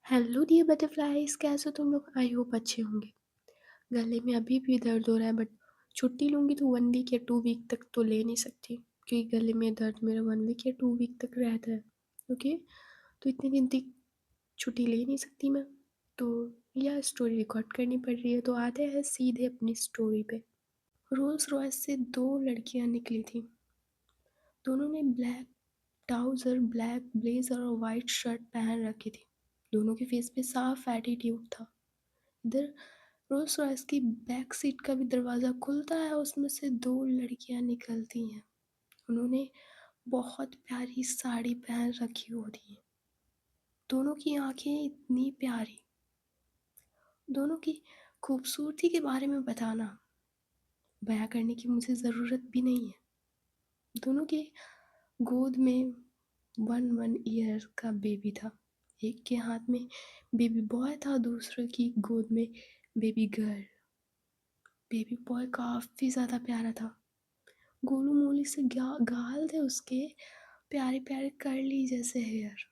Hello dear butterflies, कैसे हो तुम लोग? आई होप अच्छे होंगे। गले में अभी भी दर्द हो रहा है, बट छुट्टी लूँगी तो 1 वीक या 2 वीक तक तो ले नहीं सकती, क्योंकि गले में दर्द मेरा 1 वीक या 2 वीक तक रहता है। ओके, तो इतने दिन तक छुट्टी ले नहीं सकती मैं, तो यह स्टोरी रिकॉर्ड करनी पड़ रही है। तो आते हैं सीधे अपनी स्टोरी पे। रोल्स रॉयस से दो लड़कियां निकली थी। दोनों ने ब्लैक ट्राउज़र, ब्लैक ब्लेज़र और वाइट शर्ट पहन रखी थी। दोनों के फेस पे साफ एटीट्यूड था। इधर रोल्स रॉयस की बैक सीट का भी दरवाज़ा खुलता है, उसमें से दो लड़कियां निकलती हैं। उन्होंने बहुत प्यारी साड़ी पहन रखी होती है। दोनों की आंखें इतनी प्यारी। दोनों की खूबसूरती के बारे में बताना, बयां करने की मुझे ज़रूरत भी नहीं है। दोनों के गोद में 1 ईयर का बेबी था। एक के हाथ में बेबी बॉय था, दूसरे की गोद में बेबी गर्ल। बेबी बॉय काफ़ी ज़्यादा प्यारा था। गोलू मोलू से गाल थे उसके, प्यारे प्यारे कर्ली जैसे हेयर।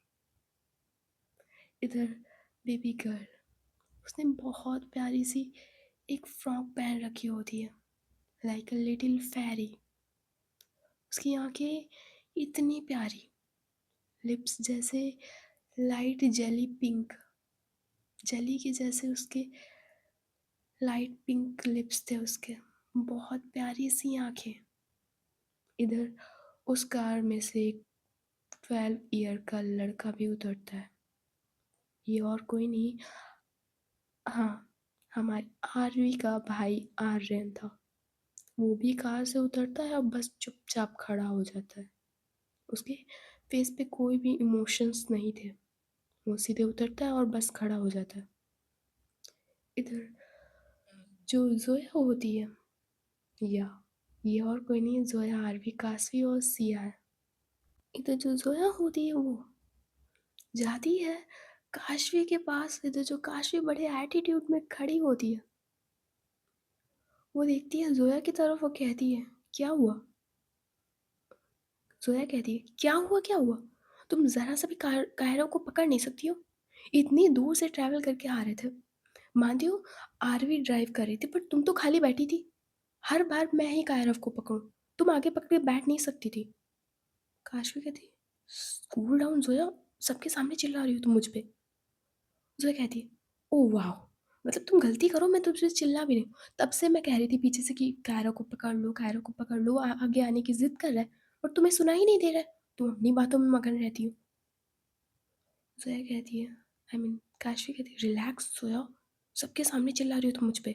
इधर बेबी गर्ल, उसने बहुत प्यारी सी एक फ्रॉक पहन रखी होती है, लाइक अ लिटिल फेरी। उसकी आंखें इतनी प्यारी, लिप्स जैसे लाइट जेली पिंक, जेली के जैसे उसके लाइट पिंक लिप्स थे उसके। बहुत प्यारी सी आंखें। इधर उस कार में से एक 12 ईयर का लड़का भी उतरता है। ये और कोई नहीं, हाँ, हमारे आरवी का भाई आर्यन था। वो भी कार से उतरता है और बस चुपचाप खड़ा हो जाता है। उसके फेस पे कोई भी इमोशंस नहीं थे। वो सीधे उतरता है और बस खड़ा हो जाता है। इधर जो जोया होती है, या ये और कोई नहीं है, जोया आरवी, काशवी और सिया है। इधर जो जोया होती है वो जाती है काशवी के पास। इधर जो काशवी बड़े एटीट्यूड में खड़ी होती है, वो देखती है जोया की तरफ और कहती है, क्या हुआ? जोया कहती है, क्या हुआ क्या हुआ? तुम जरा सा भी कायरा को पकड़ नहीं सकती हो? इतनी दूर से ट्रैवल करके आ रहे थे। मानती हो आरवी ड्राइव कर रही थी, पर तुम तो खाली बैठी थी। हर बार मैं ही कायरव को पकड़ूं, तुम आगे पकड़ के बैठ नहीं सकती थी। काशवी कहती, कूल डाउन जोया, सबके सामने चिल्ला रही हो तुम मुझ पे। जोया कहती है, ओ वाह, मतलब तुम गलती करो मैं तुझसे चिल्ला भी नहीं। तब से मैं कह रही थी पीछे से कि कायरा को पकड़ लो, कायरा को पकड़ लो, आगे आने की जिद कर रहा है, और तुम्हें सुना ही नहीं दे रहा है। तुम अपनी बातों में मगन रहती हो। जोया कहती है, काशवी कहती है, रिलैक्स जोया, सबके सामने चिल्ला रही हो तुम मुझ पे।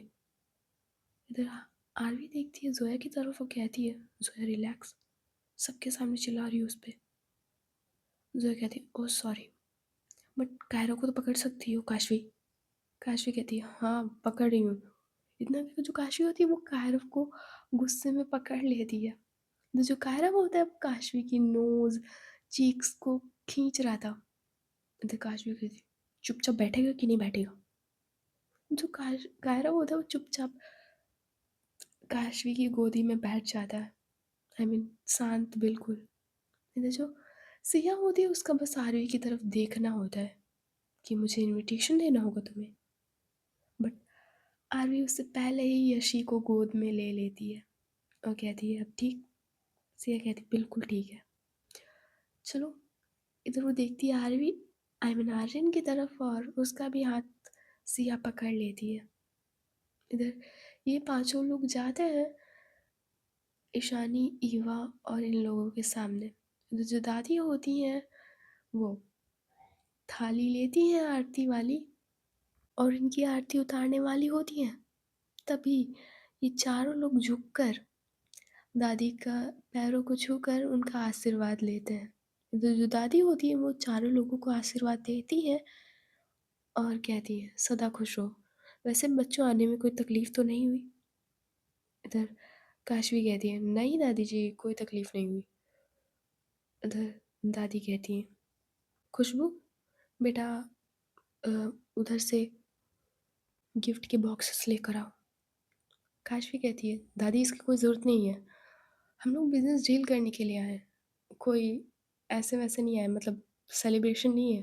इधर आरवी देखती है जोया की तरफ और कहती है, जोया रिलैक्स, सबके सामने चिल्ला रही हो उस पे। जोया कहती है, ओह सॉरी, बट कायरा को तो पकड़ सकती हो काशवी। काशवी कहती है, हाँ पकड़ रही हूँ। इतना कि जो काशवी होती है वो कायरव को गुस्से में पकड़ लेती है। तो जो कायरव होता है वो काशवी की नोज, चीक्स को खींच रहा था। तो काशवी कहती है, चुपचाप बैठेगा कि नहीं बैठेगा? जो कायरव होता है वो चुपचाप काशवी की गोदी में बैठ जाता है। शांत बिल्कुल। इधर जो सिया होती है उसका बस आरवी की तरफ देखना होता है कि मुझे इनविटेशन देना होगा तुम्हें। बट आरवी उससे पहले ही यशी को गोद में ले लेती है और कहती है, अब ठीक? सिया कहती है, बिल्कुल ठीक है, चलो। इधर वो देखती है आरवी, आर्यन की तरफ, और उसका भी हाथ सिया पकड़ लेती है। इधर ये पांचों लोग जाते हैं ईशानी, ईवा और इन लोगों के सामने। इधर जो दादी होती हैं वो थाली लेती हैं आरती वाली, और इनकी आरती उतारने वाली होती हैं। तभी ये चारों लोग झुककर दादी का पैरों को छूकर उनका आशीर्वाद लेते हैं। तो जो दादी होती है वो चारों लोगों को आशीर्वाद देती है और कहती है, सदा खुश रहो। वैसे बच्चों आने में कोई तकलीफ तो नहीं हुई? इधर काशवी कहती है, नहीं दादी जी, कोई तकलीफ नहीं हुई। इधर दादी कहती है, खुशबू बेटा, अ, उधर से गिफ्ट के बॉक्सेस लेकर आओ। काशवी कहती है, दादी इसकी कोई ज़रूरत नहीं है, हम लोग बिजनेस डील करने के लिए आए हैं, कोई ऐसे वैसे नहीं आए, मतलब सेलिब्रेशन नहीं है।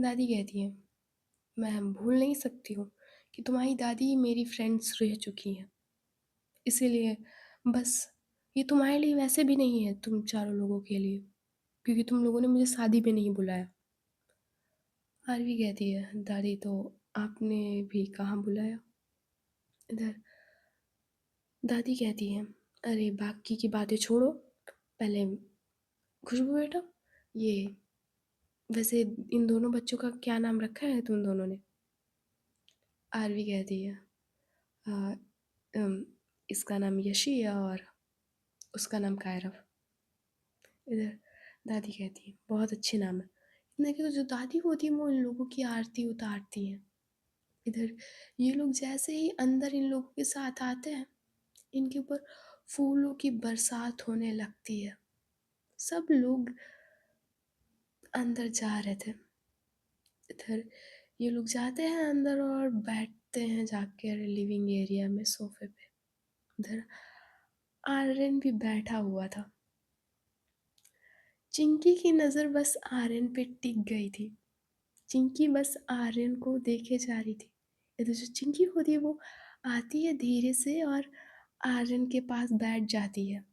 दादी कहती है, मैं भूल नहीं सकती हूँ कि तुम्हारी दादी मेरी फ्रेंड्स रह चुकी हैं। इसीलिए बस ये तुम्हारे लिए वैसे भी नहीं है तुम चारों लोगों के लिए, क्योंकि तुम लोगों ने मुझे शादी पे नहीं बुलाया। आरवी कहती है, दादी तो आपने भी कहाँ बुलाया। इधर दादी कहती है, अरे बाकी की बातें छोड़ो, पहले खुशबू बेटा, ये वैसे इन दोनों बच्चों का क्या नाम रखा है तुम दोनों ने। आरवी कहती है, "आ, अम, इसका नाम यशी है और उसका नाम कायरव"। इधर दादी कहती है, बहुत अच्छे नाम है। इतना कि तो जो दादी होती है वो इन लोगों की आरती उतारती है। इधर ये लोग जैसे ही अंदर इन लोगों के साथ आते हैं, इनके ऊपर फूलों की बरसात होने लगती है। सब लोग अंदर जा रहे थे। इधर ये लोग जाते हैं अंदर और बैठते हैं जाकर लिविंग एरिया में सोफे पे। उधर आर्यन भी बैठा हुआ था। चिंकी की नज़र बस आर्यन पे टिक गई थी। चिंकी बस आर्यन को देखे जा रही थी। इधर जो चिंकी होती है वो आती है धीरे से और आर्यन के पास बैठ जाती है।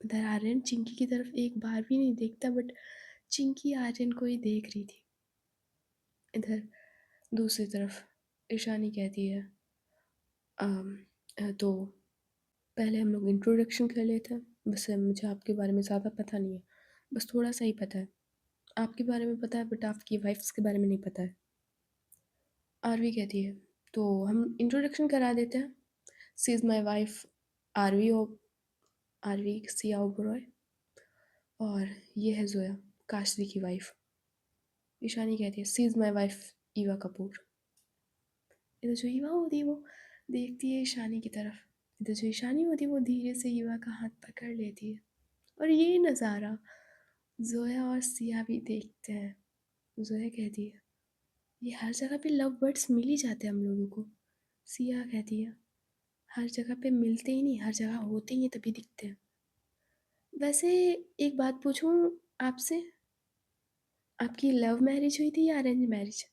इधर आर्यन चिंकी की तरफ एक बार भी नहीं देखता, बट चिंकी आर्यन को ही देख रही थी। इधर दूसरी तरफ ईशानी कहती है, तो पहले हम लोग इंट्रोडक्शन कर लेते हैं। वैसे मुझे आपके बारे में ज़्यादा पता नहीं है, बस थोड़ा सा ही पता है। आपके बारे में पता है बट आपकी वाइफ्स के बारे में नहीं पता है। आरवी कहती है, तो हम इंट्रोडक्शन करा देते हैं। She is my wife Aarvi ओ आरवी सिया ओबरॉय, और ये है जोया, काशवी की वाइफ। ईशानी कहती है, she is my wife Eva Kapoor. इधर जो ईवा होती है वो देखती है ईशानी की तरफ। इधर जो ईशानी होती है वो धीरे से ईवा का हाथ पकड़ लेती है। और ये नज़ारा जोया और सिया भी देखते हैं। जोया कहती है, ये हर जगह पे लव बर्ड्स मिल ही जाते हैं हम लोगों को। सिया कहती है, हर जगह पे मिलते ही नहीं, हर जगह होते ही हैं तभी दिखते हैं। वैसे एक बात पूछूं आपसे, आपकी लव मैरिज हुई थी या अरेंज मैरिज।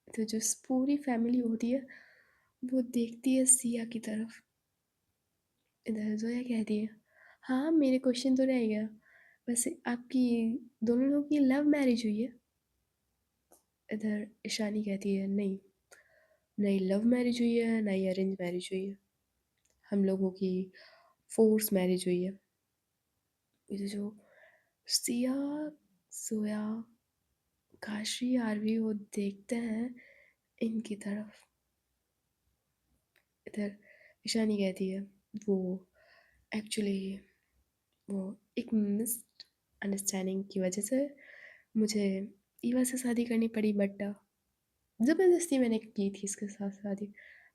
तो जो पूरी फैमिली होती है वो देखती है सिया की तरफ। इधर जोया कहती है, हाँ मेरे क्वेश्चन तो रह गया, वैसे आपकी दोनों लोगों की लव मैरिज हुई है। इधर ईशानी कहती है, नहीं, नहीं लव मैरिज हुई है ना ही अरेंज मैरिज हुई है, हम लोगों की फोर्स मैरिज हुई है। इधर जो सिया, सोया, काशी, आरवी वो देखते हैं इनकी तरफ। इधर ईशानी कहती है, वो एक्चुअली वो एक मिस अंडरस्टैंडिंग की वजह से मुझे ईवा से शादी करनी पड़ी, बट ज़बरदस्ती मैंने की थी इसके साथ शादी,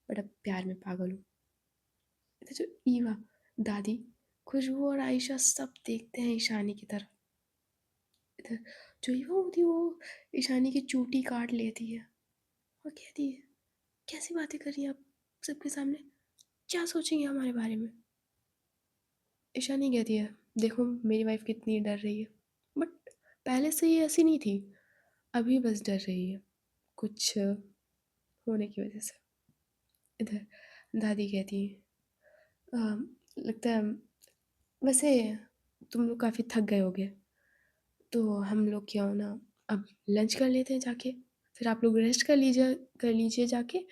बट अब प्यार में पागल हूँ। इधर जो ईवा, दादी, खुशबू और आयशा सब देखते हैं ईशानी की तरफ। इधर जो ईवा होती है वो ईशानी की चूटी काट लेती है और कहती है, कैसी बातें कर रही हैं आप सबके सामने, क्या सोचेंगे हमारे बारे में। ईशानी कहती है, देखो मेरी वाइफ कितनी डर रही है, बट पहले से ये ऐसी नहीं थी, अभी बस डर रही है कुछ होने की वजह से। इधर दादी कहती है, लगता है वैसे तुम लोग काफ़ी थक गए होगे, तो हम लोग क्यों ना अब लंच कर लेते हैं जाके, फिर आप लोग रेस्ट कर लीजिए जाके,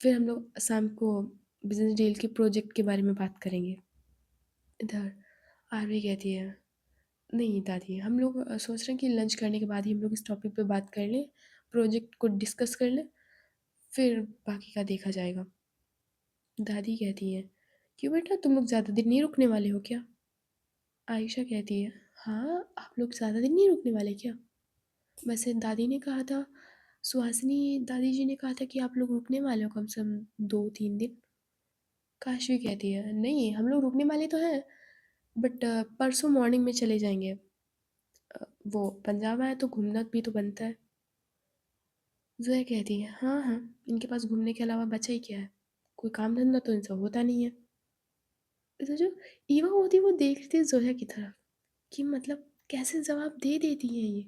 फिर हम लोग शाम को बिजनेस डील के प्रोजेक्ट के बारे में बात करेंगे। इधर आरवी कहती है, नहीं दादी, हम लोग सोच रहे हैं कि लंच करने के बाद ही हम लोग इस टॉपिक पे बात कर लें, प्रोजेक्ट को डिस्कस कर लें, फिर बाकी का देखा जाएगा। दादी कहती है, क्यों बेटा, तुम लोग ज़्यादा दिन नहीं रुकने वाले हो क्या। आयशा कहती है, हाँ आप लोग ज़्यादा दिन नहीं रुकने वाले क्या। वैसे दादी ने कहा था, सुहासिनी दादी जी ने कहा था कि आप लोग रुकने वाले हो कम से कम 2-3 दिन। काशवी कहती है, नहीं हम लोग रुकने वाले तो हैं, बट परसों मॉर्निंग में चले जाएंगे। वो पंजाब आए तो घूमना भी तो बनता है। जोया कहती है, हाँ हाँ, इनके पास घूमने के अलावा बचा ही क्या है, कोई काम धंधा तो इनसे होता नहीं है। तो जो ईवा होती है वो देख रही थी जोया की तरफ कि मतलब कैसे जवाब दे देती है ये।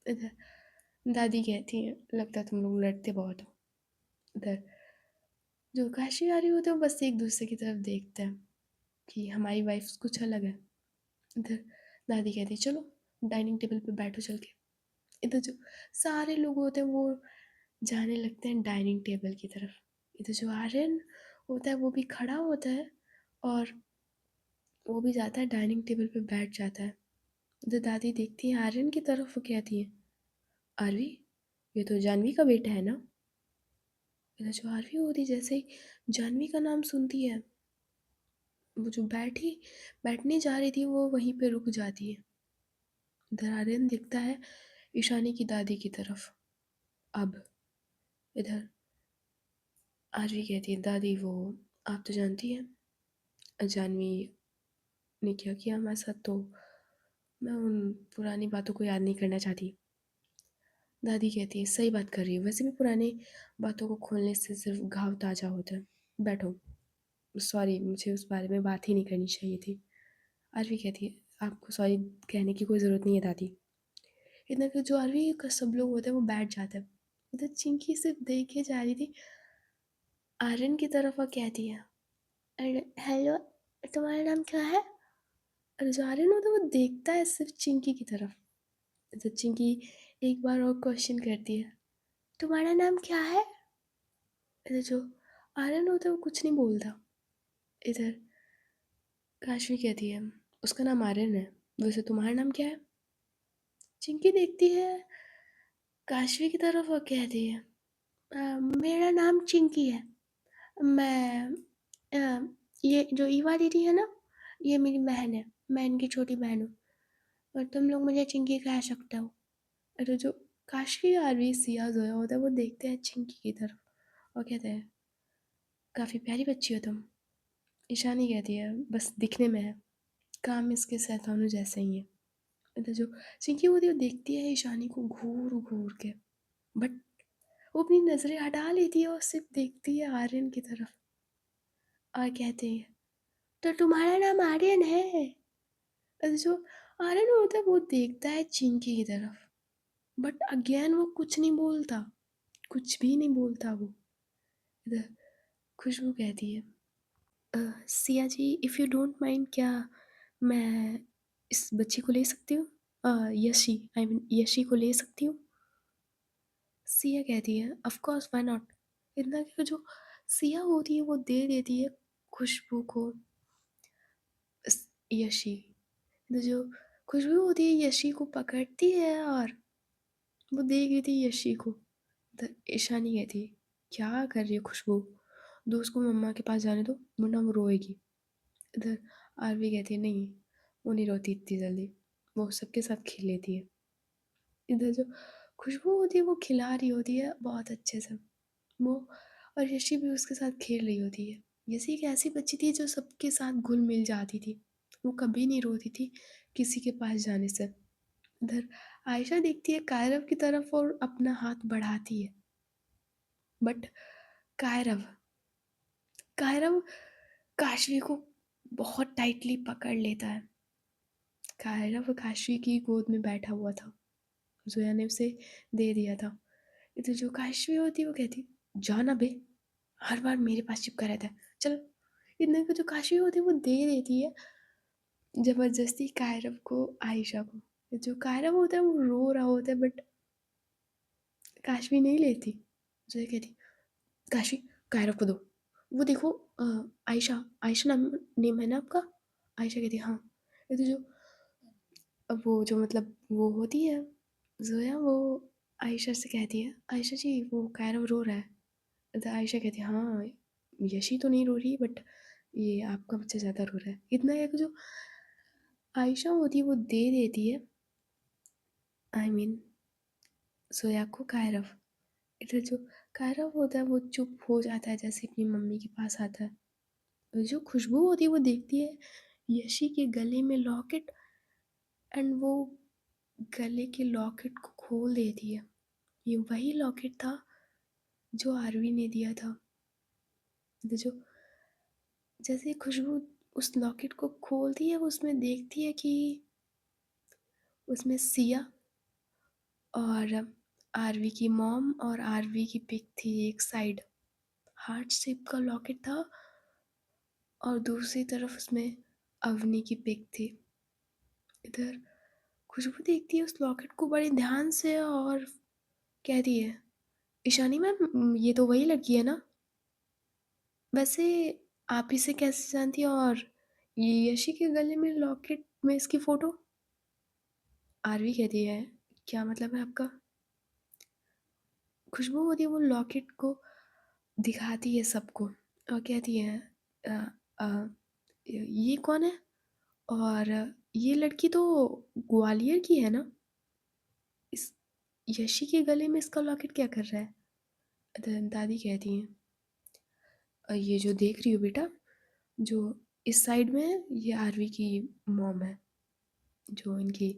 इधर दादी कहती हैं, लगता है तुम लोग लड़ते बहुत हो। इधर जो काशी आ रही होते हैं वो बस एक दूसरे की तरफ देखते हैं कि हमारी वाइफ कुछ अलग है। इधर दादी कहती है चलो डाइनिंग टेबल पे बैठो चल के। इधर जो सारे लोग होते हैं वो जाने लगते हैं डाइनिंग टेबल की तरफ। इधर जो आर्यन होता है वो भी खड़ा होता है और वो भी जाता है डाइनिंग टेबल पे बैठ जाता है। इधर दादी देखती है आर्यन की तरफ, वो कहती है आरवी, ये तो जानवी का बेटा है ना। इधर जो आरवी होती जैसे ही जानवी का नाम सुनती है, वो जो बैठने जा रही थी वो वहीं पे रुक जाती है। इधर आर्यन दिखता है ईशानी की दादी की तरफ। अब इधर आरवी कहती है दादी वो आप तो जानती हैं जानवी ने क्या किया हमारे साथ, तो मैं उन पुरानी बातों को याद नहीं करना चाहती। दादी कहती है सही बात कर रही है, वैसे भी पुरानी बातों को खोलने से सिर्फ घाव ताजा होता है। बैठो। सॉरी, मुझे उस बारे में बात ही नहीं करनी चाहिए थी। आरवी कहती है आपको सॉरी कहने की कोई ज़रूरत नहीं है दादी। इतना कि जो आरवी का सब लोग होते हैं वो बैठ जाते हैं। इधर चिंकी सिर्फ देखे जा रही थी आर्यन की तरफ और कहती है अरे हेलो, तुम्हारा नाम क्या है। और जो आर्यन होता है वो देखता है सिर्फ चिंकी की तरफ। इधर चिंकी एक बार और क्वेश्चन करती है तुम्हारा नाम क्या है। इधर जो आर्यन होता है वो कुछ नहीं बोलता। इधर काशवी कहती है उसका नाम आर्यन है, वैसे तुम्हारा नाम क्या है। चिंकी देखती है काशवी की तरफ और कहती है मेरा नाम चिंकी है। मैं अ, ये जो ईवा दीदी है ना, ये मेरी बहन है, मैं इनकी छोटी बहन हूँ और तुम लोग मुझे चिंकी कह सकते हो। अरे जो काशवी आरवी सिया जोया होता है वो देखते हैं चिंकी की तरफ और कहते हैं काफ़ी प्यारी बच्ची हो तुम। ईशानी कहती है बस दिखने में है, काम इसके शैतानों जैसे ही है। इधर जो चिंकी होती है वो देखती है ईशानी को घूर घूर के, बट वो अपनी नज़रें हटा लेती है और सिर्फ देखती है आर्यन की तरफ और कहती है तो तुम्हारा नाम आर्यन है। और जो आर्यन होता है वो देखता है चिंकी की तरफ, बट अगेन वो कुछ नहीं बोलता, कुछ भी नहीं बोलता वो। इधर खुशबू कहती है Siya ji if you don't mind, क्या मैं इस बच्ची को ले सकती हूँ, यशी आई मीन यशी को ले सकती हूँ। सिया कहती है ऑफ कोर्स व्हाई नॉट। इतना कि जो सिया होती है वो दे देती है खुशबू को यशी। तो जो खुशबू होती है यशी को पकड़ती है और वो दे गई थी यशी को। तो ईशानी कहती है क्या कर रही है खुशबू, दो उसको मम्मा के पास जाने दो वरना वो रोएगी। इधर आरवी कहती है नहीं, वो नहीं रोती इतनी जल्दी, वो सबके साथ खेल लेती है। इधर जो खुशबू होती है वो खिला रही होती है बहुत अच्छे से वो, और यशी भी उसके साथ खेल रही होती है। यशी एक ऐसी बच्ची थी जो सबके साथ घुल मिल जाती थी, वो कभी नहीं रोती थी किसी के पास जाने से। इधर आयशा देखती है कायरव की तरफ और अपना हाथ बढ़ाती है, बट कायरव कायरव काशवी को बहुत टाइटली पकड़ लेता है। कायरव काशवी की गोद में बैठा हुआ था, जोया ने उसे दे दिया था। इधर जो काशवी होती है वो कहती जाना बे, हर बार मेरे पास चिपका रहता है, चल। इतने को जो काशवी होती है वो दे देती है जबरदस्ती कायरव को आयशा को। जो कायरव होता है वो रो रहा होता है बट काशवी नहीं लेती। जोया कहती काशी कायरव को दो, वो देखो आयशा आयशा नाम नेम है ना आपका। आयशा कहती हाँ। ये तो जो अब वो जो मतलब वो होती है जोया, वो आयशा से कहती है आयशा जी वो कायरव रो रहा है। तो आयशा कहती है हाँ यशी तो नहीं रो रही बट ये आपका बच्चा ज़्यादा रो रहा है। इतना है कि जो आयशा होती है वो दे देती है आई मीन जोया को कायरव। इधर जो कायरव होता है वो चुप हो जाता है जैसे अपनी मम्मी के पास आता है। जो खुशबू होती है वो देखती है यशी के गले में लॉकेट एंड वो गले के लॉकेट को खोल देती है। ये वही लॉकेट था जो आरवी ने दिया था। तो जो जैसे खुशबू उस लॉकेट को खोलती है वो उसमें देखती है कि उसमें सिया और आरवी की मॉम और आरवी की पिक थी एक साइड, हार्ट शेप का लॉकेट था, और दूसरी तरफ उसमें अवनी की पिक थी। इधर खुशबू देखती है उस लॉकेट को बड़े ध्यान से और कहती है, ईशानी मैम, ये तो वही लड़की है ना? वैसे आप इसे कैसे जानती हैं, और ये यशी के गले में लॉकेट में इसकी फोटो? आरवी कहती है, क्या मतलब है आपका? खुशबू होती है वो लॉकेट को दिखाती है सबको और कहती है, "अ, अ, ये कौन है? और ये लड़की तो ग्वालियर की है ना? इस यशी के गले में इसका लॉकेट क्या कर रहा है?" दादी कहती हैं, ये जो देख रही हो बेटा, जो इस साइड में है, ये आरवी की मॉम है, जो इनकी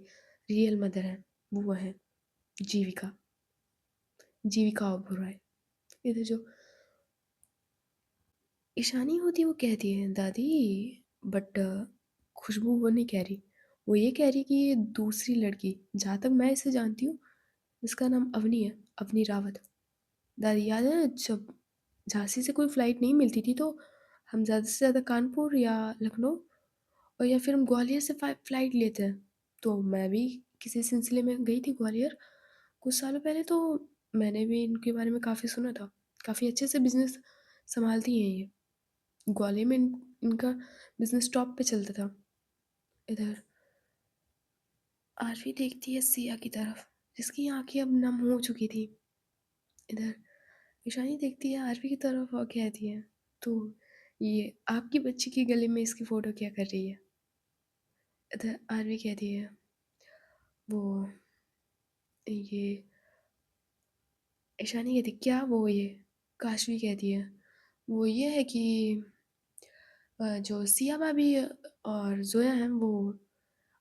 रियल मदर है, वो है जीविका, जीविका ओबेरॉय। इधर जो ईशानी होती है वो कहती है, दादी बट खुशबू वो नहीं कह रही, वो ये कह रही कि ये दूसरी लड़की, जहाँ तक मैं इसे जानती हूँ, इसका नाम अवनी है, अवनी रावत। दादी याद है जब झांसी से कोई फ्लाइट नहीं मिलती थी तो हम ज़्यादा से ज़्यादा कानपुर या लखनऊ, और या फिर हम ग्वालियर से फ्लाइट लेते हैं। तो मैं भी किसी सिलसिले में गई थी ग्वालियर कुछ सालों पहले, तो मैंने भी इनके बारे में काफ़ी सुना था। काफ़ी अच्छे से बिजनेस संभालती हैं ये। ग्वालियर में इनका बिजनेस टॉप पे चलता था। इधर आरवी देखती है सिया की तरफ, जिसकी आंखें अब नम हो चुकी थी। इधर ईशानी देखती है आरवी की तरफ और कहती है, तो ये आपकी बच्ची के गले में इसकी फोटो क्या कर रही है? इधर आरवी कहती है, वो ये ईशानी कहती क्या वो ये, काशवी कहती है, वो ये है कि जो सिया भाभी और जोया हैं वो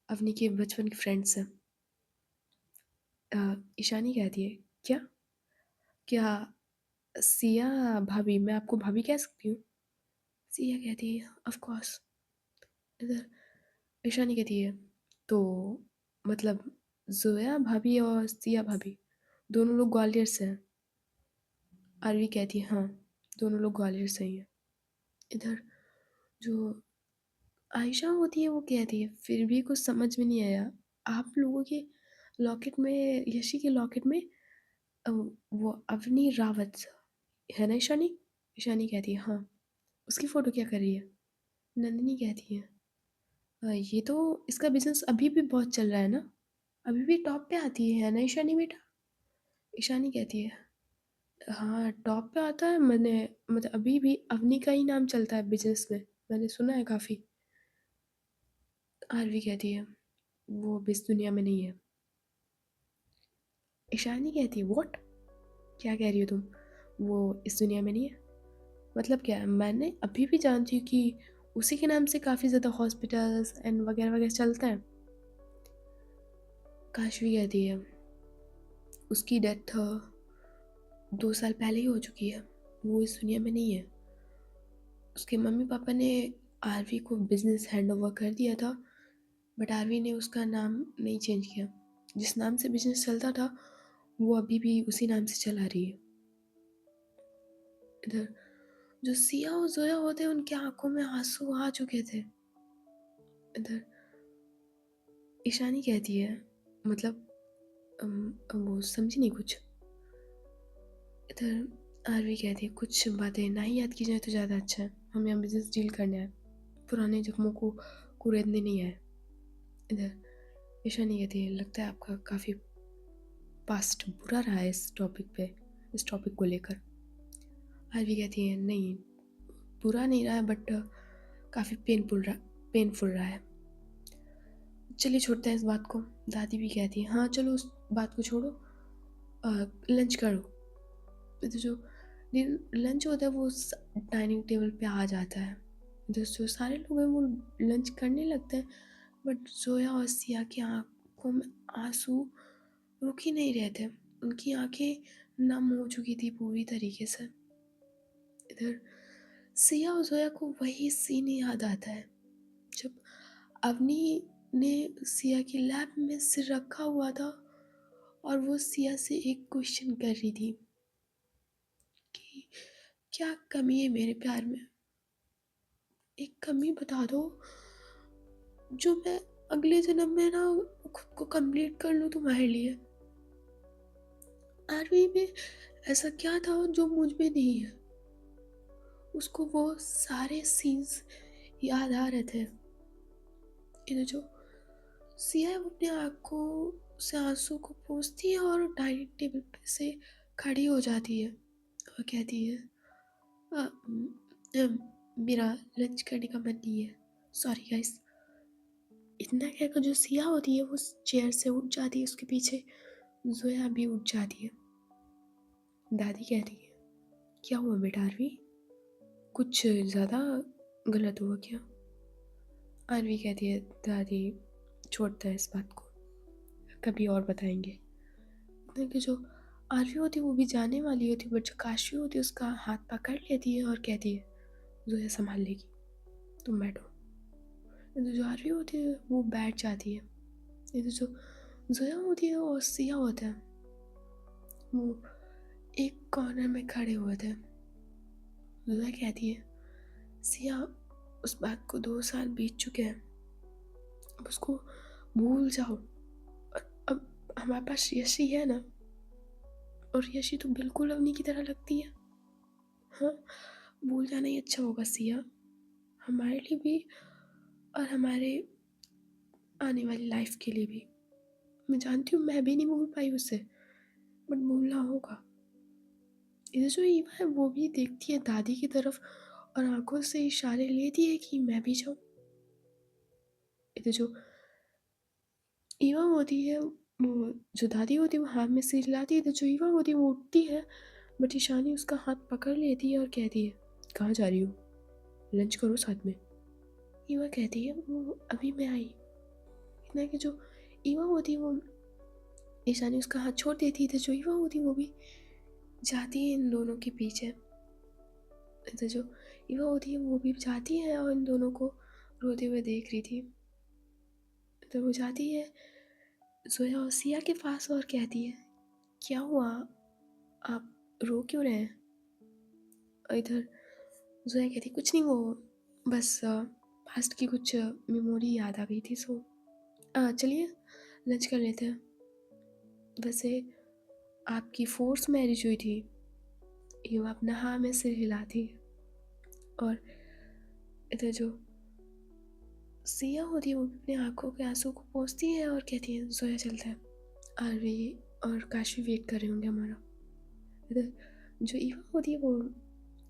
अवनी के बचपन की फ्रेंड्स हैं। ईशानी कहती है, क्या क्या सिया भाभी, मैं आपको भाभी कह सकती हूँ? सिया कहती है, ऑफ कोर्स। इधर ईशानी कहती है, तो मतलब जोया भाभी और सिया भाभी दोनों लोग ग्वालियर से हैं? आरवी कहती है, हाँ, दोनों लोग ग्वालियर से ही हैं। इधर जो आयशा होती है वो कहती है, फिर भी कुछ समझ में नहीं आया, आप लोगों के लॉकेट में, यशी के लॉकेट में वो अवनी रावत है ना ईशानी? ईशानी कहती है, हाँ, उसकी फोटो क्या कर रही है? नंदिनी कहती है, ये तो इसका बिजनेस अभी भी बहुत चल रहा है ना, अभी भी टॉप पे आती है ना ईशानी बेटा? ईशानी कहती है, हाँ, टॉप पे आता है, मैंने मतलब अभी भी अवनी का ही नाम चलता है बिजनेस में, मैंने सुना है काफ़ी। आरवी कहती है, वो अब इस दुनिया में नहीं है। ईशानी कहती है, व्हाट? क्या कह रही हो तुम? वो इस दुनिया में नहीं है? मतलब क्या है? मैंने अभी भी जानती हूँ कि उसी के नाम से काफ़ी ज़्यादा हॉस्पिटल्स एंड वगैरह वगैरह चलते हैं। काशवी कहती है, उसकी डेथ 2 साल पहले ही हो चुकी है, वो इस दुनिया में नहीं है। उसके मम्मी पापा ने आरवी को बिजनेस हैंड ओवर कर दिया था, बट आरवी ने उसका नाम नहीं चेंज किया। जिस नाम से बिजनेस चलता था वो अभी भी उसी नाम से चला रही है। इधर जो सिया और जोया होते हैं उनकी आंखों में आंसू आ चुके थे। इधर ईशानी कहती है, मतलब वो समझी नहीं कुछ। इधर आरवी कहती है, कुछ बातें ना ही याद की जाए तो ज़्यादा अच्छा है, हम यहाँ बिजनेस डील करने आए, पुराने जख्मों को कुरेदने नहीं आए। इधर ईशानी कहती है, लगता है आपका काफ़ी पास्ट बुरा रहा है इस टॉपिक पे, इस टॉपिक को लेकर। आरवी कहती है, नहीं, बुरा नहीं रहा है, बट काफ़ी पेनफुल रहा है। चलिए छोड़ते हैं इस बात को। दादी भी कहती है, हाँ चलो उस बात को छोड़ो, लंच करो। तो जो दिन लंच होता है वो डाइनिंग टेबल पे आ जाता है। तो जो सारे लोग हैं वो लंच करने लगते हैं, बट जोया और सिया की आंखों में आंसू रुक ही नहीं रहे थे। उनकी आंखें नम हो चुकी थी पूरी तरीके से। इधर सिया और जोया को वही सीन याद आता है जब अवनी ने सिया की लैब में सिर रखा हुआ था और वो सिया से एक क्वेश्चन कर रही थी कि क्या कमी है मेरे प्यार में? एक कमी बता दो जो मैं अगले जन्म में ना खुद को कंप्लीट कर लूँ तुम्हारे लिए। आर्मी में ऐसा क्या था जो मुझ में नहीं है? उसको वो सारे सीन्स याद आ रहे थे। इधर जो सिया है वो अपनी आंखों से आंसू को पोंछती है और डाइनिंग टेबल पे से खड़ी हो जाती है और कहती है, "अ, मेरा लंच करने का मन नहीं है, सॉरी गाइस।" इतना कहकर जो सिया होती है वो उस चेयर से उठ जाती है, उसके पीछे जोया भी उठ जाती है। दादी कहती है, क्या हुआ बेटा आरवी, कुछ ज़्यादा गलत हुआ क्या? आरवी कहती है, दादी छोड़ता है इस बात को, कभी और बताएंगे। इतने कि जो आरवी होती है वो भी जाने वाली होती है, बट जो काशी होती है उसका हाथ पकड़ लेती है और कहती है, जोया संभाल लेगी, तुम बैठो। तो जो आरवी होती है वो बैठ जाती है। ये तो जो जोया होती है और सिया होता है वो एक कॉर्नर में खड़े हुए थे। जोया कहती है, सिया, उस बात को 2 साल बीत चुके हैं, अब उसको भूल जाओ। और अब हमारे पास यशी है ना, और यशी तो बिल्कुल अवनी की तरह लगती है। हाँ, भूल जाना ही अच्छा होगा सिया, हमारे लिए भी और हमारे आने वाली लाइफ के लिए भी। मैं जानती हूँ मैं भी नहीं भूल पाई उसे, बट भूलना होगा। इधर जो ईवा है वो भी देखती है दादी की तरफ और आंखों से इशारे लेती है कि मैं भी जाऊँ। इधर जो ईवा होती है वो, जो दादी होती है वो हाथ में सिर हिलाती है, इधर जो ईवा होती है वो उठती है, बट ईशानी उसका हाथ पकड़ लेती है और कहती है, कहाँ जा रही हो, लंच करो साथ में। ईवा कहती है, वो अभी मैं आई। इतना कि जो ईवा होती है वो, ईशानी उसका हाथ छोड़ देती है, इधर जो ईवा होती है वो भी जाती है इन दोनों के पीछे। इधर जो ईवा होती है वो भी जाती है और इन दोनों को रोते हुए देख रही थी। तो वो जाती है जोया और सिया के पास और कहती है, क्या हुआ, आप रो क्यों रहे हैं? और इधर जोया कहती, कुछ नहीं, वो बस पास्ट की कुछ मेमोरी याद आ गई थी, सो चलिए लंच कर लेते हैं। वैसे आपकी फोर्स मैरिज हुई थी? ये वो अपना हाँ में सिर हिलाती है। और इधर जो सिया होती है वो अपनी आंखों के आंसू को पोंछती है और कहती है, जोया चलता है, आरवी और काशी वेट कर रहे होंगे हमारा। इधर जो ईवा होती है वो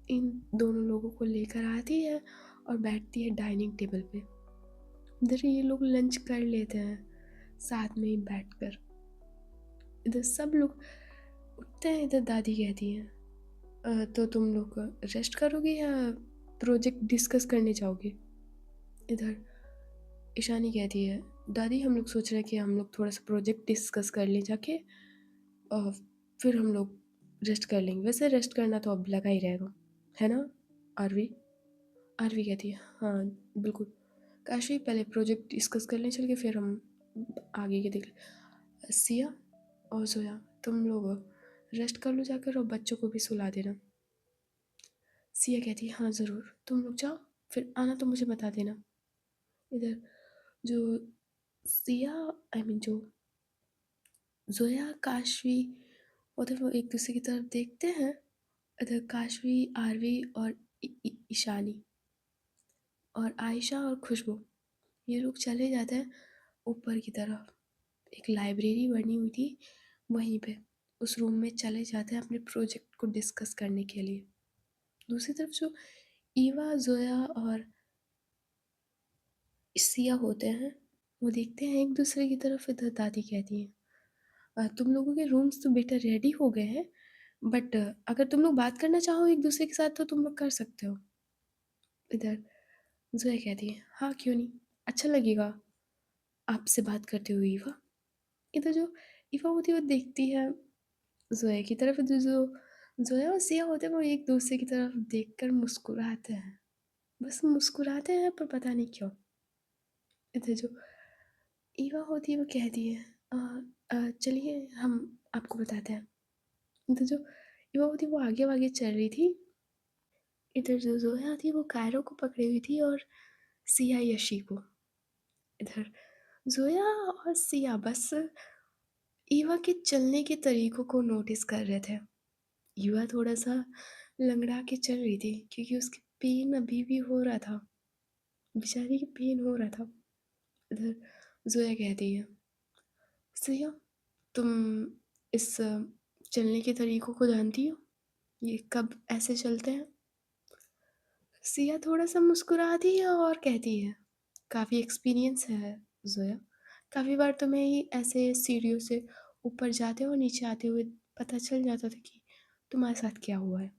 इन दोनों लोगों को लेकर आती है और बैठती है डाइनिंग टेबल पे। इधर ये लोग लंच कर लेते हैं साथ में ही बैठकर। इधर सब लोग उठते हैं, इधर दादी कहती है, तो तुम लोग रेस्ट करोगे या प्रोजेक्ट डिस्कस करने जाओगे? इधर ईशानी कहती है, दादी हम लोग सोच रहे हैं कि हम लोग थोड़ा सा प्रोजेक्ट डिस्कस कर लें जाके, और फिर हम लोग रेस्ट कर लेंगे। वैसे रेस्ट करना तो अब लगा ही रहेगा, है ना आरवी? आरवी कहती है, हाँ बिल्कुल, काशी पहले प्रोजेक्ट डिस्कस कर लें चल के, फिर हम आगे के देख लें। सिया और जोया तुम लोग रेस्ट कर लो जाकर और बच्चों को भी सुला देना। सिया कहती है, हाँ ज़रूर, तुम लोग जाओ, फिर आना तो मुझे बता देना। इधर जो सिया, आई मीन जो जोया काशवी, उधर वो एक दूसरे की तरफ देखते हैं। इधर काशवी, आरवी और ईशानी और आयशा और खुशबू, ये लोग चले जाते हैं ऊपर की तरफ। एक लाइब्रेरी बनी हुई थी वहीं पे, उस रूम में चले जाते हैं अपने प्रोजेक्ट को डिस्कस करने के लिए। दूसरी तरफ जो ईवा, जोया और सिया होते हैं वो देखते हैं एक दूसरे की तरफ। इधर दादी कहती है, तुम लोगों के रूम्स तो बेटा रेडी हो गए हैं, बट अगर तुम लोग बात करना चाहो एक दूसरे के साथ तो तुम लोग कर सकते हो। इधर जोया कहती है, हाँ क्यों नहीं, अच्छा लगेगा आपसे बात करते हुए ईवा। इधर जो ईवा होती है वो देखती है जोया की तरफ, इधर जो जोया और सिया होते हैं वो एक दूसरे की तरफ देखकर मुस्कुराते हैं, बस मुस्कुराते हैं पर पता नहीं क्यों। इधर जो ईवा होती है वो कहती है, अ चलिए हम आपको बताते हैं। तो जो युवा थी वो आगे-आगे चल रही थी। इधर जो ज़ोया थी वो कायरो को पकड़ी हुई थी और सिया यशी को। इधर ज़ोया और सिया बस ईवा के चलने के तरीकों को नोटिस कर रहे थे। ईवा थोड़ा-सा लंगड़ा के चल रही थी क्योंकि उसकी पेन अभी भी हो रहा था। बेचारी की पेन हो रहा था। इधर ज़ोया कहती है, "सिया, तुम इस चलने के तरीकों को जानती हो? ये कब ऐसे चलते हैं?" सिया थोड़ा-सा मुस्कुराती है और कहती है, "काफ़ी एक्सपीरियंस है ज़ोया। काफ़ी बार तो मैं ही ऐसे सीढ़ियों से ऊपर जाते और नीचे आते हुए पता चल जाता था कि तुम्हारे साथ क्या हुआ है।"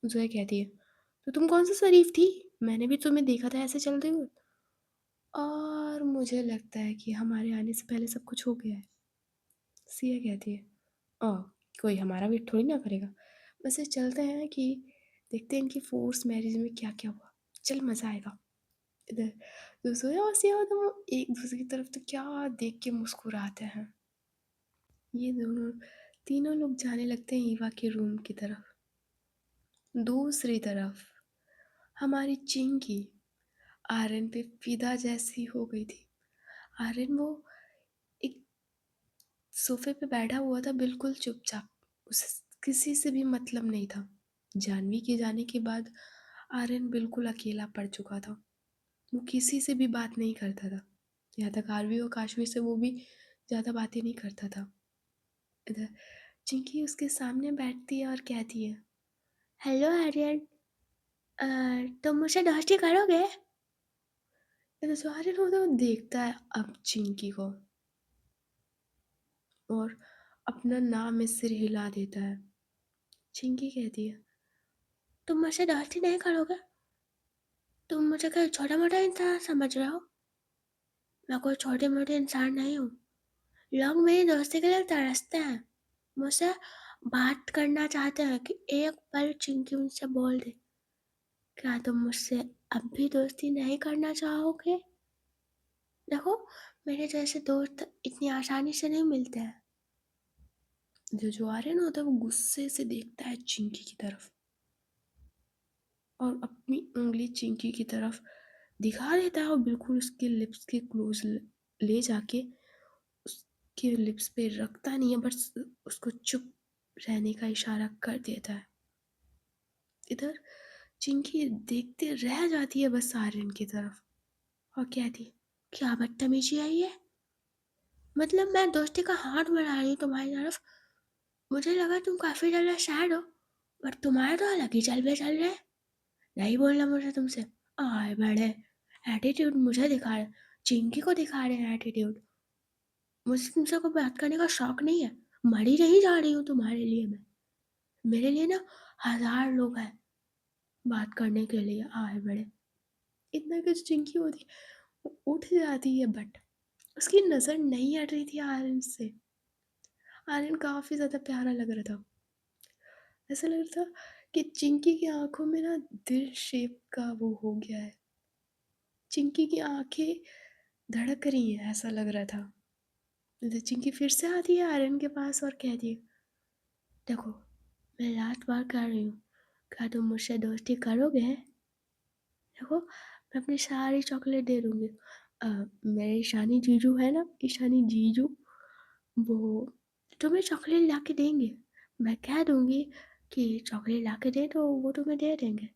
ज़ोया कहती है, "तो तुम कौन-सा शरीफ थी? मैंने भी तुम्हें देखा था ऐसे चलते हुए और मुझे लगता है कि हमारे आने से पहले सब कुछ हो गया है।" सिया कहती है, "ओह! कोई हमारा वेट थोड़ी ना करेगा। वैसे चलते हैं कि देखते हैं इनकी फ़ोर्स मैरिज में क्या-क्या हुआ। चल मज़ा आएगा।" इधर दूसरे और सिया तो वो एक दूसरे की तरफ तो क्या देख के मुस्कुराते हैं। ये दोनों तीनों लोग जाने लगते हैं ईवा के रूम की तरफ। दूसरी तरफ हमारी चिंकी आर्यन पे फिदा जैसी हो गई थी। आर्यन वो एक सोफे पे बैठा हुआ था बिल्कुल चुपचाप। उसे किसी से भी मतलब नहीं था। जानवी के जाने के बाद आर्यन बिल्कुल अकेला पड़ चुका था। वो किसी से भी बात नहीं करता था। यहाँ तक आरवी और काशवी से वो भी ज़्यादा बातें नहीं करता था। इधर चिंकी उसके सामने बैठती है और कहती है, हेलो आर्यन, तुम मुझे दोस्ती करोगे? इधर जो आर्यन होता है वो देखता है अब चिंकी को और अपना नाम में सिर हिला देता है। चिंकी कहती है, तुम मुझसे दोस्ती नहीं करोगे? तुम मुझे कोई छोटा मोटा इंसान समझ रहे हो? मैं कोई छोटे मोटे इंसान नहीं हूँ। लोग मेरी दोस्ती के लिए तरसते हैं, मुझसे बात करना चाहते हैं कि एक पल चिंकी उनसे बोल दे, क्या तुम मुझसे अब भी दोस्ती नहीं करना चाहोगे? देखो, मेरे जैसे दोस्त इतनी आसानी से नहीं मिलते हैं। जो आर्यन होता है वो गुस्से से देखता है चिंकी की तरफ और अपनी उंगली चिंकी की तरफ दिखा देता है और बिल्कुल उसके लिप्स के क्लोज ले जाके उसके लिप्स पे रखता नहीं है, बस उसको चुप रहने का इशारा कर देता है। इधर चिंकी देखते रह जाती है बस आर्यन की तरफ और कहती, क्या बदतमीजी है ये? मतलब मैं दोस्ती का हाथ बढ़ा रही हूँ तुम्हारी तरफ। मुझे लगा तुम काफी ज्यादा सैड हो, पर तुम्हारा तो अलग ही चल रहे। नहीं बोलना मुझे तुमसे। आए बड़े एटीट्यूड मुझे दिखा रहे, चिंकी को दिखा रहे हैं एटीट्यूड। मुझे तुमसे कोई बात करने का शौक नहीं है। मरी नहीं जा रही हूँ तुम्हारे लिए मैं। मेरे लिए ना हजार लोग हैं बात करने के लिए। आए बड़े इतना कुछ चिंकी होती वो उठ जाती है बट उसकी नज़र नहीं हट रही थी आर्यन से। आर्यन काफ़ी ज़्यादा प्यारा लग रहा था। ऐसा लग रहा था कि चिंकी की आंखों में ना दिल शेप का वो हो गया है। चिंकी की आंखें धड़क रही हैं ऐसा लग रहा था। तो चिंकी फिर से आती है आर्यन के पास और कहती है, देखो मैं लास्ट बार कह रही हूँ, क्या तुम मुझसे दोस्ती करोगे? देखो मैं अपनी सारी चॉकलेट दे दूंगी। मेरे ईशानी जीजू है ना, ईशानी जीजू, वो तुम्हें चॉकलेट ला के देंगे। मैं कह दूंगी कि चॉकलेट ला के दे तो वो तुम्हें दे देंगे।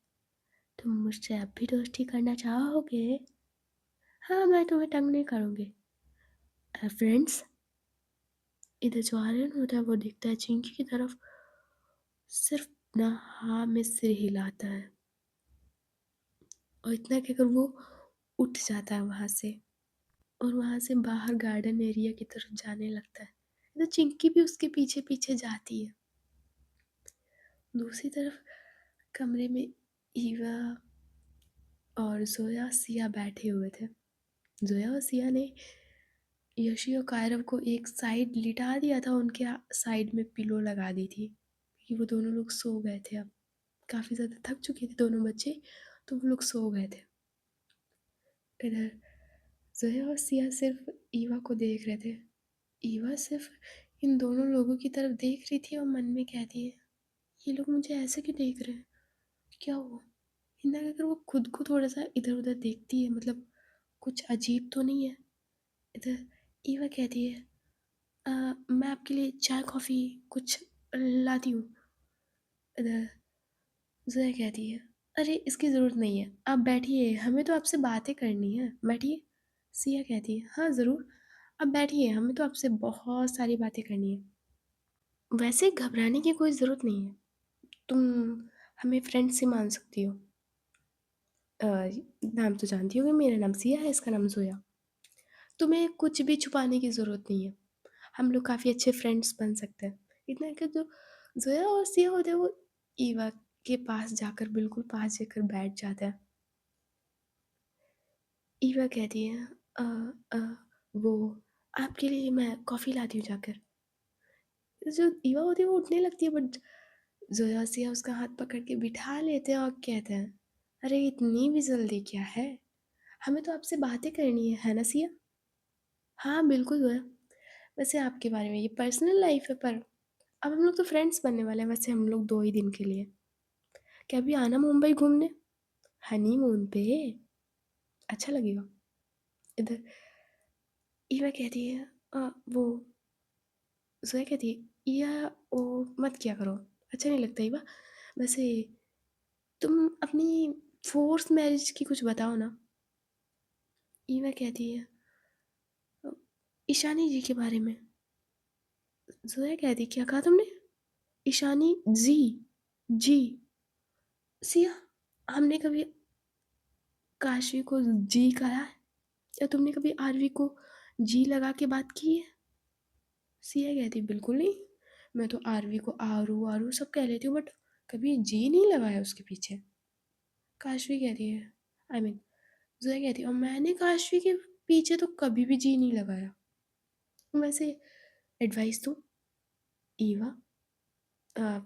तुम मुझसे अब भी दोस्ती करना चाहोगे? हाँ मैं तुम्हें तंग नहीं करूँगी। फ्रेंड्स, इधर जो आर्यन होता है वो दिखता है चिंकी की तरफ, सिर्फ ना हाँ में सिर हिलाता है और इतना कहकर वो उठ जाता है वहाँ से और वहाँ से बाहर गार्डन एरिया की तरफ जाने लगता है। तो चिंकी भी उसके पीछे पीछे जाती है। दूसरी तरफ कमरे में ईवा और जोया सिया बैठे हुए थे। जोया और सिया ने यशी और कायरव को एक साइड लिटा दिया था, उनके साइड में पिलो लगा दी थी कि वो दोनों लोग सो गए थे। अब काफ़ी ज़्यादा थक चुके थे दोनों बच्चे, तो वो लोग सो गए थे। इधर जोया और सिया सिर्फ ईवा को देख रहे थे। ईवा सिर्फ़ इन दोनों लोगों की तरफ देख रही थी और मन में कहती है, ये लोग मुझे ऐसे क्यों देख रहे हैं? क्या हुआ? इतना अगर वो खुद को थोड़ा-सा इधर-उधर देखती है, मतलब कुछ अजीब तो नहीं है? इधर ईवा कहती है, "अ, मैं आपके लिए चाय, कॉफ़ी कुछ लाती हूँ।" इधर ज़ोया कहती है, "अरे! इसकी ज़रूरत नहीं है, आप बैठिए, हमें तो आपसे बातें करनी है, बैठिए।" सिया कहती है, "हाँ, ज़रूर, आप बैठिए, हमें तो आपसे बहुत सारी बातें करनी है। वैसे घबराने की कोई ज़रूरत नहीं है, तुम हमें फ्रेंड से मान सकती हो। अ, नाम तो जानती होगी, मेरा नाम सिया है, इसका नाम ज़ोया। तुम्हें कुछ भी छुपाने की ज़रूरत नहीं है, हम लोग काफ़ी अच्छे फ्रेंड्स बन सकते हैं।" इतना कि जो ज़ोया और सिया होते हैं, वो ईवा के पास जाकर, बिल्कुल पास जाकर बैठ जाते हैं। ईवा कहती है, "अ अ, वो आपके लिए मैं कॉफ़ी लाती हूँ जाकर।" जो ईवा होती है वो उठने लगती है, बट ज़ोया सिया उसका हाथ पकड़ के बिठा लेते हैं और कहते हैं, "अरे! इतनी भी जल्दी क्या है? हमें तो आपसे बातें करनी है ना सिया?" "हाँ, बिल्कुल ज़ोया। वैसे आपके बारे में ये पर्सनल लाइफ़ है, पर अब हम लोग तो फ्रेंड्स बनने वाले हैं, वैसे हम लोग 2 ही दिन के लिए। क्या अभी आना मुंबई घूमने? हनीमून पे? अच्छा लगेगा।" इधर ईवा कहती है, वो ज़ोया कहती है, "या वो मत किया करो, अच्छा नहीं लगता ईवा। वैसे तुम अपनी फ़ोर्स मैरिज की कुछ बताओ ना?" ईवा कहती है, "अ, ईशानी जी के बारे में।" ज़ोया कहती है, "क्या कहा तुमने? ईशानी जी? जी? सिया, हमने कभी काशवी को जी कहा है? या तुमने कभी आरवी को जी लगा के बात की है?" सिया कहती, "बिल्कुल नहीं। मैं तो आरवी को आरू, आरू सब कह लेती हूँ, बट कभी जी नहीं लगाया उसके पीछे।" काशवी कहती है, आई मीन ज़ोया कहती है, "और मैंने काशवी के पीछे तो कभी भी जी नहीं लगाया। वैसे एडवाइस दूँ ईवा,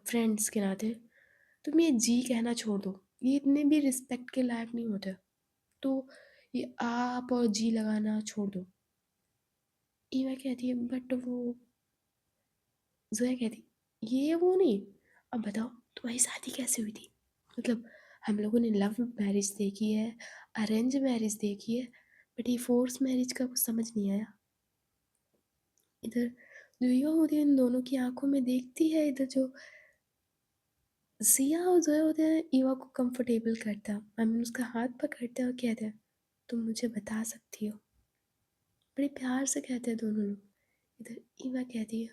फ्रेंड्स के नाते तुम ये जी कहना छोड़ दो। ये इतने भी रिस्पेक्ट के लायक नहीं होते। तो ये आप और जी लगाना छोड़ दो।" ईवा कहती है, "बट वो" ज़ोया कहती, "ये वो नहीं। अब बताओ तुम्हारी शादी कैसे हुई थी? मतलब हम लोगों ने लव मैरिज देखी है, अरेंज मैरिज देखी है, बट ये फ़ोर्स मैरिज का कुछ समझ नहीं आया।" इधर जो युवा होती है इन दोनों की आँखों में देखती है, इधर जो सिया और ज़ोया होते हैं ईवा को कंफर्टेबल करता है। आई मीन उसका हाथ पकड़ते हैं और कहते हैं, "तुम मुझे बता सकती हो।" बड़े प्यार से कहते हैं दोनों लोग। इधर ईवा कहती है,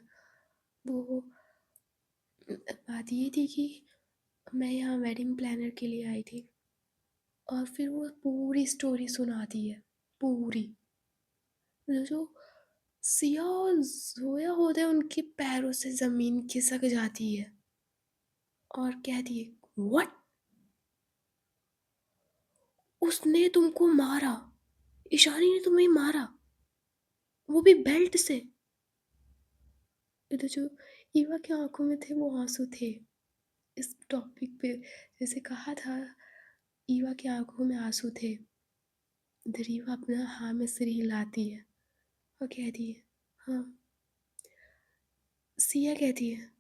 वो बात ये थी कि मैं यहाँ वेडिंग प्लानर के लिए आई थी, और फिर वो पूरी स्टोरी सुनाती है, पूरी। जो सिया और ज़ोया होते हैं उनके पैरों से ज़मीन खिसक जाती है और कहती है, "व्हाट? उसने तुमको मारा? ईशानी ने तुम्हें मारा? वो भी बेल्ट से?" इधर जो ईवा की आँखों में थे वो आँसू थे। इस टॉपिक पे जैसे कहा था, ईवा की आँखों में आँसू थे। इधर ईवा अपना हाँ में सिर हिलाती है और कहती है, "हाँ।" सिया कहती है,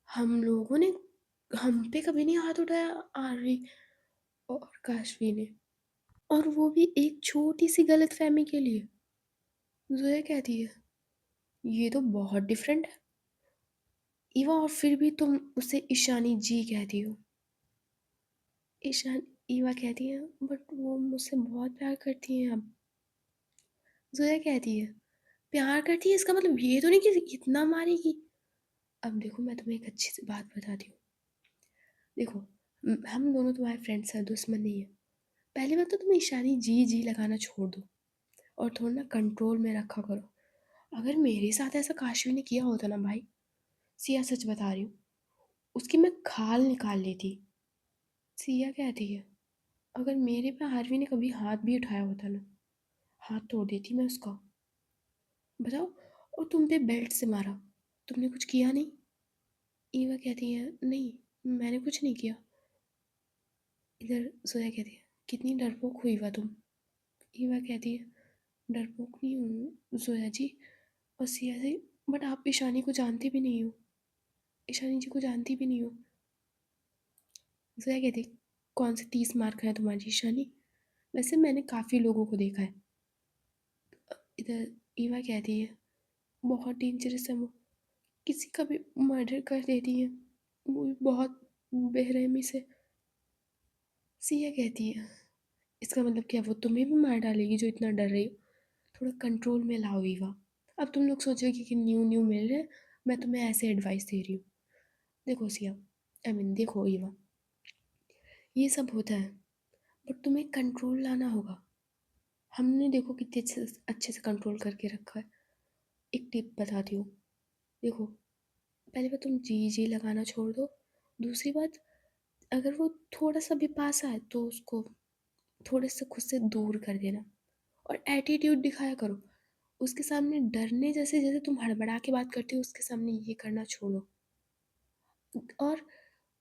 "हम लोगों ने हम पे कभी नहीं हाथ उठाया आरवी और काशवी ने, और वो भी एक छोटी-सी गलतफ़हमी के लिए।" ज़ोया कहती है, "ये तो बहुत डिफरेंट है ईवा, और फिर भी तुम उसे ईशानी जी कहती हो।" ईशान ईवा कहती है, "बट वो मुझसे बहुत प्यार करती हैं अब।" ज़ोया कहती है, "प्यार करती है इसका मतलब ये तो नहीं कि इतना मारेगी?" अब देखो मैं तुम्हें एक अच्छी सी बात बताती हूँ। देखो, हम दोनों तुम्हारे फ्रेंड्स हैं, दुश्मन नहीं है। पहली बात तो तुम ईशानी जी जी लगाना छोड़ दो और थोड़ा ना कंट्रोल में रखा करो। अगर मेरे साथ ऐसा काशवी ने किया होता ना भाई, सिया सच बता रही हूँ, उसकी मैं खाल निकाल लेती। सिया कहती है, "अगर मेरे पे आरवी ने कभी हाथ भी उठाया होता ना, हाथ तोड़ देती मैं उसका। बताओ, और तुम पे बेल्ट से मारा, तुमने कुछ किया नहीं?" ईवा कहती है, "नहीं, मैंने कुछ नहीं किया।" इधर जोया कहती है, "कितनी डरपोक हुई हुआ तुम।" ईवा कहती है, "डरपोक नहीं हूँ जोया जी, और सिया से, बट आप ईशानी को जानते भी नहीं हो, ईशानी जी को जानती भी नहीं हो। ज़ोया कहती, कौन से 30 मार्क हैं तुम्हारी ईशानी? वैसे मैंने काफ़ी लोगों को देखा है। इधर ईवा कहती है, बहुत डेंजरस है वो, किसी का भी मर्डर कर देती है, वो भी बहुत बेरहमी से। सिया कहती है, इसका मतलब क्या वो तुम्हें भी मार डालेगी जो इतना डर रही हो? थोड़ा कंट्रोल में लाओ ईवा। अब तुम लोग सोचोगे कि न्यू न्यू मिल रहे हैं, मैं तुम्हें ऐसे एडवाइस दे रही हूँ। देखो सिया, आई मीन देखो ईवा, ये सब होता है, बट तुम्हें कंट्रोल लाना होगा। हमने देखो कितने अच्छे से कंट्रोल करके रखा है। एक टिप बताती हूँ, देखो, पहली बात तुम जी जी लगाना छोड़ दो। दूसरी बात, अगर वो थोड़ा सा भी पास आए तो उसको थोड़े से खुद से दूर कर देना, और एटीट्यूड दिखाया करो। उसके सामने डरने जैसे, जैसे तुम हड़बड़ा के बात करती हो उसके सामने ये करना छोड़ो, और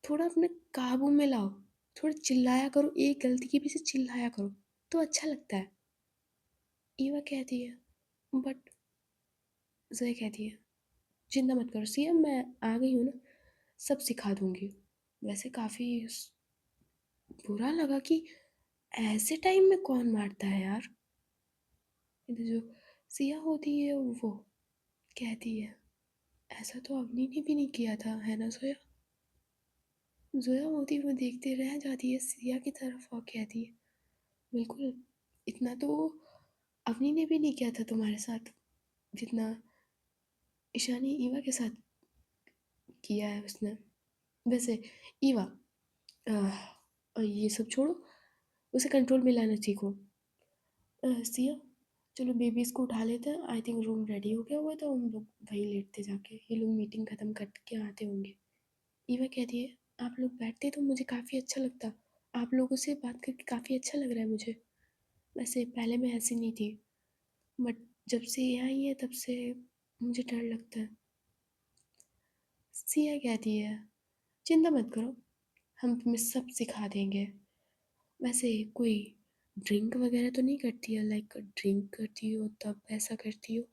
थोड़ा अपने काबू में लाओ। थोड़ा चिल्लाया करो, एक गलती की वजह से चिल्लाया करो तो अच्छा लगता है। ईवा कहती है, बट जोया कहती है, चिंता मत करो सिया, मैं आ गई हूँ ना, सब सिखा दूंगी। वैसे काफ़ी बुरा लगा कि ऐसे टाइम में कौन मारता है यार। इधर जो सिया होती है वो कहती है, ऐसा तो अवनी ने भी नहीं किया था, है ना जोया? जोया होती वो देखते रह जाती है सिया की तरफ और कहती है, बिल्कुल, इतना तो अवनी ने भी नहीं किया था तुम्हारे साथ जितना ईशानी ईवा के साथ किया है उसने। वैसे ईवा, ये सब छोड़ो, उसे कंट्रोल में लाना सीखो। सिया, चलो बेबीज़ को उठा लेते हैं, आई थिंक रूम रेडी हो गया हुआ तो हम लोग वहीं लेटते जाके, ये लोग मीटिंग ख़त्म करके आते होंगे। ईवा कहती है, आप लोग बैठते तो मुझे काफ़ी अच्छा लगता, आप लोगों से बात करके काफ़ी अच्छा लग रहा है मुझे। वैसे पहले मैं ऐसी नहीं थी, बट जब से ये आई है तब से मुझे डर लगता है। सिया कहती है, चिंता मत करो, हम तुम्हें सब सिखा देंगे। वैसे कोई ड्रिंक वगैरह तो नहीं करती है, लाइक ड्रिंक करती हो तब ऐसा करती हो?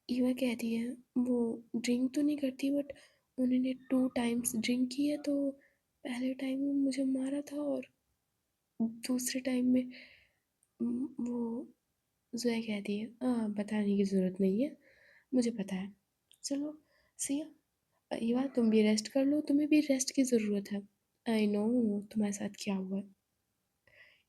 ईवा कहती है, वो ड्रिंक तो नहीं करती, बट उन्होंने 2 टाइम्स ड्रिंक की है, तो पहले टाइम में मुझे मारा था और दूसरे टाइम में वो ज़ोया कहती है, बताने की ज़रूरत नहीं है, मुझे पता है। चलो सिया, ईवा तुम भी रेस्ट कर लो, तुम्हें भी रेस्ट की ज़रूरत है। आई नो तुम्हारे साथ क्या हुआ है।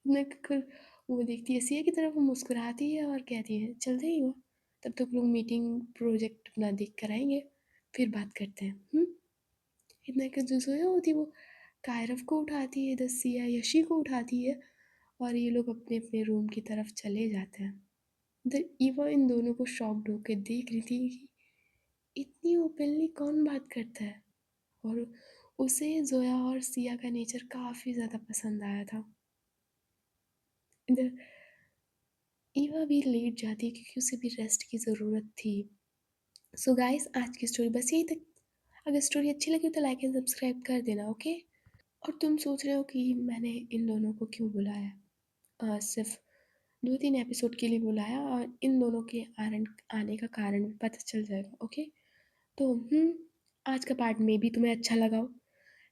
मैं बिल्कुल, वो देखती है सिया की तरफ, वो मुस्कुराती है और कहती है, चलते ही हो, तब तक लोग मीटिंग प्रोजेक्ट अपना देख कर आएंगे, फिर बात करते हैं। इतना कि जो सोया होती वो कायरव को उठाती है, इधर सिया यशी को उठाती है, और ये लोग अपने अपने रूम की तरफ चले जाते हैं। इधर ईवा इन दोनों को शॉक्ड होकर देख रही थी कि इतनी ओपनली कौन बात करता है, और उसे जोया और सिया का नेचर काफ़ी ज़्यादा पसंद आया था। इधर ईवा भी लेट जाती है क्योंकि उसे भी रेस्ट की ज़रूरत थी। सो गाइस, आज की स्टोरी बस यही तक। अगर स्टोरी अच्छी लगी तो लाइक एंड सब्सक्राइब कर देना, ओके? और तुम सोच रहे हो कि मैंने इन दोनों को क्यों बुलाया? सिर्फ 2-3 एपिसोड के लिए बुलाया, और इन दोनों के आने का कारण भी पता चल जाएगा, ओके? तो आज का पार्ट में भी तुम्हें अच्छा लगा हो,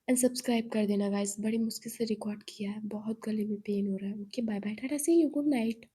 एंड सब्सक्राइब कर देना गाइस, बड़ी मुश्किल से रिकॉर्ड किया है, बहुत गले में पेन हो रहा है। Okay, bye bye, tata, see you, good night.